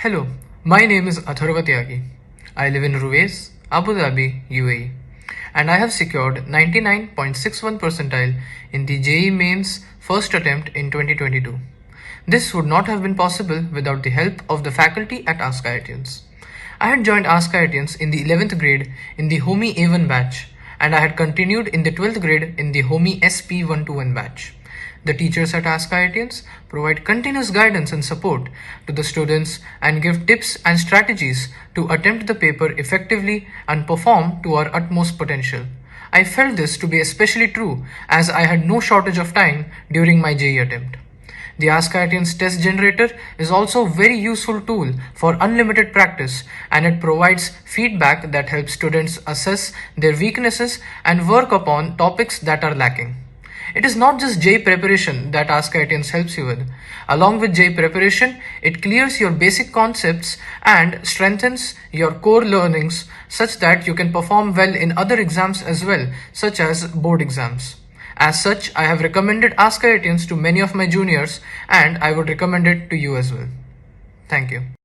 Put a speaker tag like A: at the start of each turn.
A: Hello, my name is Atharva Tyagi. I live in Al-Ruwais, Abu Dhabi, UAE, and I have secured 99.61 percentile in the Jee-Main's first attempt in 2022. This would not have been possible without the help of the faculty at askIITians. I had joined askIITians in the 11th grade in the Homie A1 batch, and I had continued in the 12th grade in the Homie SP121 batch. The teachers at askIITians provide continuous guidance and support to the students and give tips and strategies to attempt the paper effectively and perform to our utmost potential. I felt this to be especially true as I had no shortage of time during my JEE attempt. The askIITians test generator is also a very useful tool for unlimited practice, and it provides feedback that helps students assess their weaknesses and work upon topics that are lacking. It is not just JEE preparation that askIITians helps you with. Along with JEE preparation, it clears your basic concepts and strengthens your core learnings such that you can perform well in other exams as well, such as board exams. As such, I have recommended askIITians to many of my juniors, and I would recommend it to you as well. Thank you.